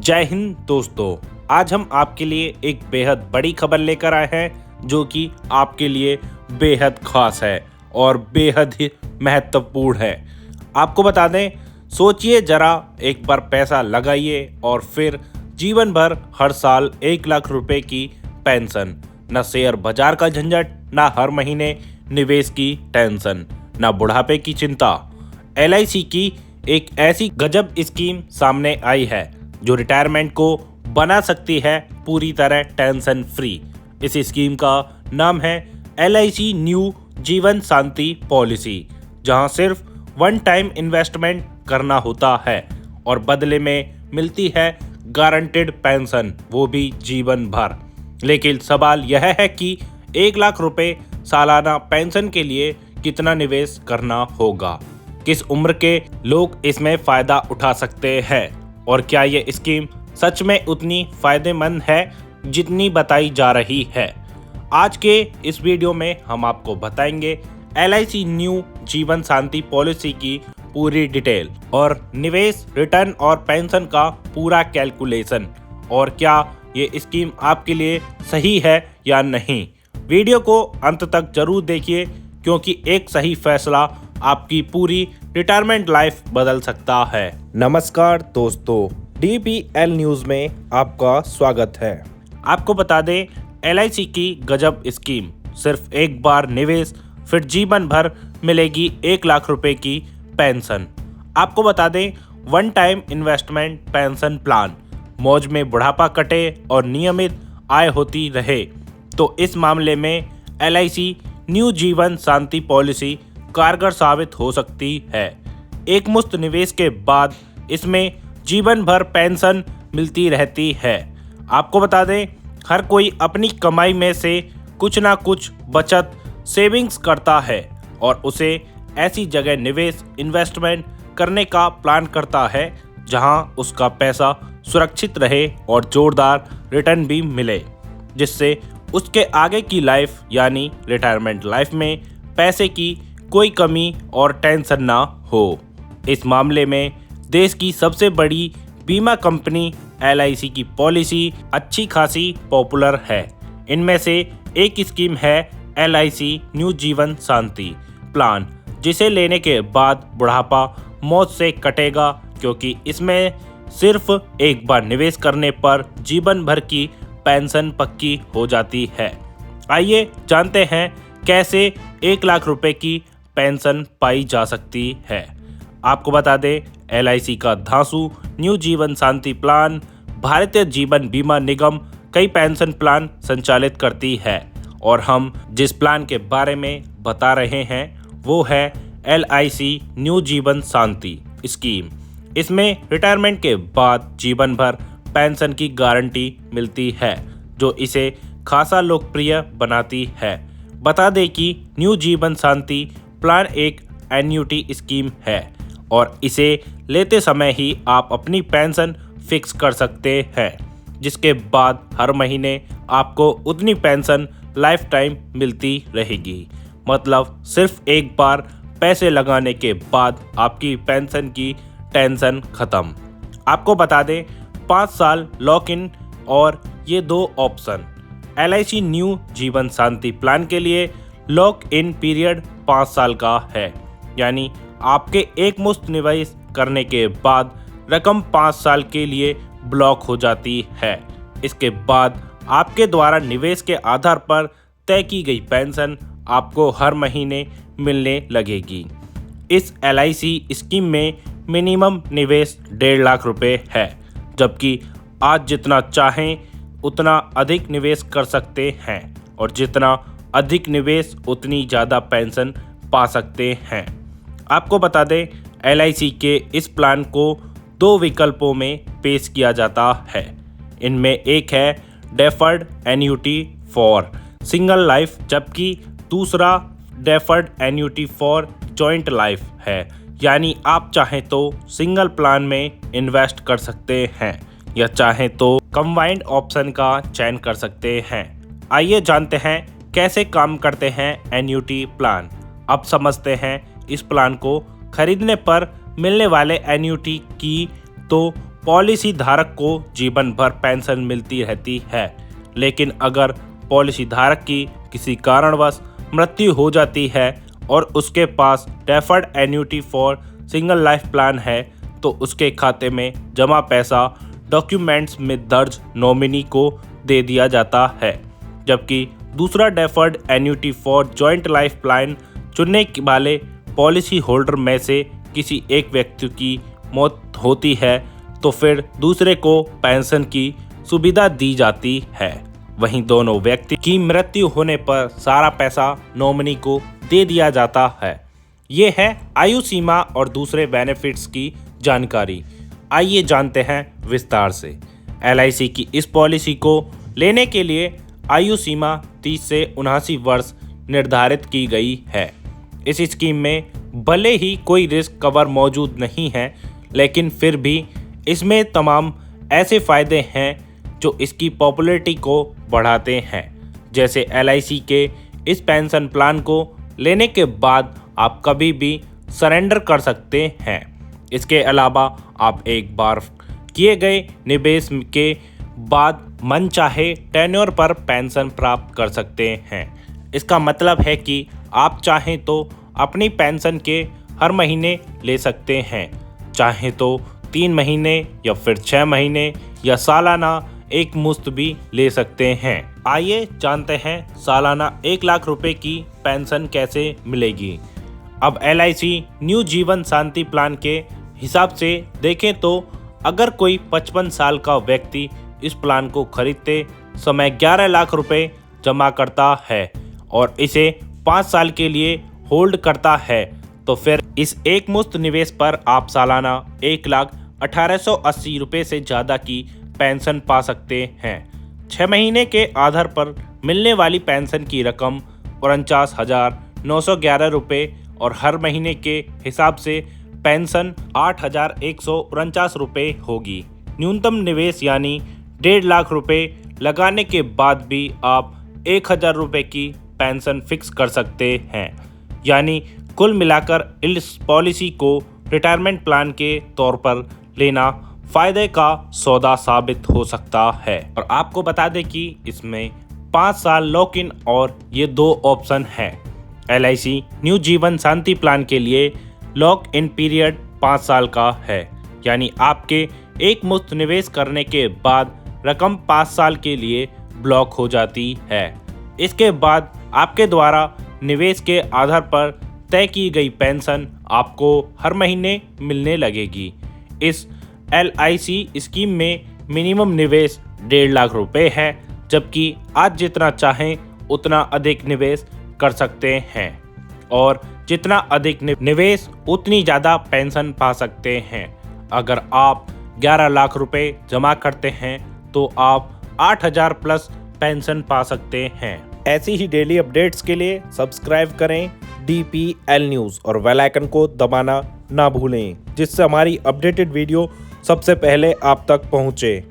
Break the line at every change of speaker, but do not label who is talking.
जय हिंद दोस्तों। आज हम आपके लिए एक बेहद बड़ी खबर लेकर आए हैं जो कि आपके लिए बेहद खास है और बेहद ही महत्वपूर्ण है। आपको बता दें, सोचिए जरा, एक बार पैसा लगाइए और फिर जीवन भर हर साल 1 लाख रुपए की पेंशन। न शेयर बाजार का झंझट, न हर महीने निवेश की टेंशन, न बुढ़ापे की चिंता। LIC की एक ऐसी गजब स्कीम सामने आई है जो रिटायरमेंट को बना सकती है पूरी तरह टेंशन फ्री। इस स्कीम का नाम है LIC न्यू जीवन शांति पॉलिसी, जहां सिर्फ वन टाइम इन्वेस्टमेंट करना होता है और बदले में मिलती है गारंटेड पेंशन, वो भी जीवन भर। लेकिन सवाल यह है कि 1 लाख रुपए सालाना पेंशन के लिए कितना निवेश करना होगा, किस उम्र के लोग इसमें फायदा उठा सकते हैं और क्या ये स्कीम सच में उतनी फायदेमंद है जितनी बताई जा रही है। आज के इस वीडियो में हम आपको बताएंगे LIC न्यू जीवन शांति पॉलिसी की पूरी डिटेल और निवेश, रिटर्न और पेंशन का पूरा कैलकुलेशन, और क्या ये स्कीम आपके लिए सही है या नहीं। वीडियो को अंत तक जरूर देखिए, क्योंकि एक सही फैसला आपकी पूरी रिटायरमेंट लाइफ बदल सकता है। नमस्कार दोस्तों, DBL न्यूज़ में आपका स्वागत है। आपको बता दें, LIC की गजब स्कीम, सिर्फ एक बार निवेश, फिर जीवन भर मिलेगी 1 लाख रुपए की पेंशन। आपको बता दें, one time investment pension plan, मौज में बुढ़ापा कटे और नियमित आय होती रहे। तो इस मामले में LIC न्यू जीवन शांति पॉलिसी कारगर साबित हो सकती है। एक मुश्त निवेश के बाद इसमें जीवन भर पेंशन मिलती रहती है। आपको बता दें, हर कोई अपनी कमाई में से कुछ ना कुछ बचत, सेविंग्स करता है और उसे ऐसी जगह निवेश, इन्वेस्टमेंट करने का प्लान करता है जहां उसका पैसा सुरक्षित रहे और जोरदार रिटर्न भी मिले, जिससे उसके आगे की लाइफ यानी रिटायरमेंट लाइफ में पैसे की कोई कमी और टेंशन ना हो। इस मामले में देश की सबसे बड़ी बीमा कंपनी LIC की पॉलिसी अच्छी खासी पॉपुलर है। इनमें से एक स्कीम है LIC न्यू जीवन शांति प्लान, जिसे लेने के बाद बुढ़ापा मौत से कटेगा, क्योंकि इसमें सिर्फ एक बार निवेश करने पर जीवन भर की पेंशन पक्की हो जाती है। आइए जानते हैं कैसे 1 लाख रुपए की पेंशन पाई जा सकती है। आपको बता दें, LIC का धांसू न्यू जीवन शांति प्लान भारतीय जीवन बीमा निगम कई पेंशन प्लान संचालित करती है, और हम जिस प्लान के बारे में बता रहे हैं वो है LIC न्यू जीवन शांति स्कीम। इसमें रिटायरमेंट के बाद जीवन भर पेंशन की गारंटी मिलती है, जो इसे खासा लोकप्रिय बनाती है। बता दें कि न्यू जीवन शांति प्लान एक एन्युटी स्कीम है और इसे लेते समय ही आप अपनी पेंशन फिक्स कर सकते हैं, जिसके बाद हर महीने आपको उतनी पेंशन लाइफ टाइम मिलती रहेगी। मतलब सिर्फ एक बार पैसे लगाने के बाद आपकी पेंशन की टेंशन खत्म। आपको बता दें, 5 साल लॉक इन और ये 2 ऑप्शन। LIC न्यू जीवन शांति प्लान के लिए लॉक इन पीरियड 5 साल का है, यानी आपके एक मुश्त निवेश करने के बाद रकम 5 साल के लिए ब्लॉक हो जाती है। इसके बाद आपके द्वारा निवेश के आधार पर तय की गई पेंशन आपको हर महीने मिलने लगेगी। इस LIC स्कीम में मिनिमम निवेश 1.5 लाख रुपए है, जबकि आज जितना चाहें उतना अधिक निवेश कर सकते हैं और जितना अधिक निवेश उतनी ज़्यादा पेंशन पा सकते हैं। आपको बता दें, LIC के इस प्लान को 2 विकल्पों में पेश किया जाता है। इनमें एक है deferred annuity for single life, जबकि दूसरा deferred annuity for joint life है, यानी आप चाहें तो सिंगल प्लान में इन्वेस्ट कर सकते हैं या चाहें तो कंबाइंड ऑप्शन का चयन कर सकते हैं। आइए जानते हैं कैसे काम करते हैं एन्युटी प्लान। अब समझते हैं इस प्लान को खरीदने पर मिलने वाले एन्युटी की तो पॉलिसी धारक को जीवन भर पेंशन मिलती रहती है, लेकिन अगर पॉलिसी धारक की किसी कारणवश मृत्यु हो जाती है और उसके पास deferred annuity for single life plan है तो उसके खाते में जमा पैसा डॉक्यूमेंट्स में दर्ज नॉमिनी को दे दिया जाता है, जबकि दूसरा deferred annuity for joint life plan चुनने वाले पॉलिसी होल्डर में से किसी एक व्यक्ति की मौत होती है तो फिर दूसरे को पेंशन की सुविधा दी जाती है। वहीं दोनों व्यक्ति की मृत्यु होने पर सारा पैसा नॉमिनी को दे दिया जाता है। ये है आयु सीमा और दूसरे बेनिफिट्स की जानकारी। आइए जानते हैं विस्तार से। LIC की इस पॉलिसी को लेने के लिए आयु सीमा 30 से 79 वर्ष निर्धारित की गई है। इस स्कीम में भले ही कोई रिस्क कवर मौजूद नहीं है, लेकिन फिर भी इसमें तमाम ऐसे फ़ायदे हैं जो इसकी पॉपुलैरिटी को बढ़ाते हैं। जैसे LIC के इस पेंशन प्लान को लेने के बाद आप कभी भी सरेंडर कर सकते हैं। इसके अलावा आप एक बार किए गए निवेश के बाद मनचाहे टेन्योर पर पेंशन प्राप्त कर सकते हैं। इसका मतलब है कि आप चाहें तो अपनी पेंशन के हर महीने ले सकते हैं, चाहे तो 3 महीने या फिर 6 महीने या सालाना एक मुश्त भी ले सकते हैं। आइए जानते हैं सालाना 1 लाख रुपए की पेंशन कैसे मिलेगी। अब LIC न्यू जीवन शांति प्लान के हिसाब से देखें तो अगर कोई 55 साल का व्यक्ति इस प्लान को खरीदते समय 11 लाख रुपए जमा करता है और इसे 5 साल के लिए होल्ड करता है तो फिर इस एक मुश्त निवेश पर आप सालाना 1,18,80 रुपये से ज़्यादा की पेंशन पा सकते हैं। 6 महीने के आधार पर मिलने वाली पेंशन की रकम 49,911 रुपये और हर महीने के हिसाब से पेंशन 8,149 रुपये होगी। न्यूनतम निवेश यानी 1.5 लाख रुपये लगाने के बाद भी आप 1,000 रुपये की पेंशन फिक्स कर सकते हैं। यानी कुल मिलाकर इस पॉलिसी को रिटायरमेंट प्लान के तौर पर लेना फ़ायदे का सौदा साबित हो सकता है। और आपको बता दें कि इसमें 5 साल लॉक इन और ये 2 ऑप्शन हैं। LIC न्यू जीवन शांति प्लान के लिए लॉक इन पीरियड 5 साल का है, यानी आपके एक मुश्त निवेश करने के बाद रकम 5 साल के लिए ब्लॉक हो जाती है। इसके बाद आपके द्वारा निवेश के आधार पर तय की गई पेंशन आपको हर महीने मिलने लगेगी। इस LIC स्कीम में मिनिमम निवेश 1.5 लाख रुपए है, जबकि आज जितना चाहें उतना अधिक निवेश कर सकते हैं और जितना अधिक निवेश उतनी ज़्यादा पेंशन पा सकते हैं। अगर आप 11 लाख रुपए जमा करते हैं तो आप 8,000 प्लस पेंशन पा सकते हैं। ऐसी ही डेली अपडेट्स के लिए सब्सक्राइब करें DPL न्यूज़ और बेल आइकन को दबाना ना भूलें, जिससे हमारी अपडेटेड वीडियो सबसे पहले आप तक पहुंचे।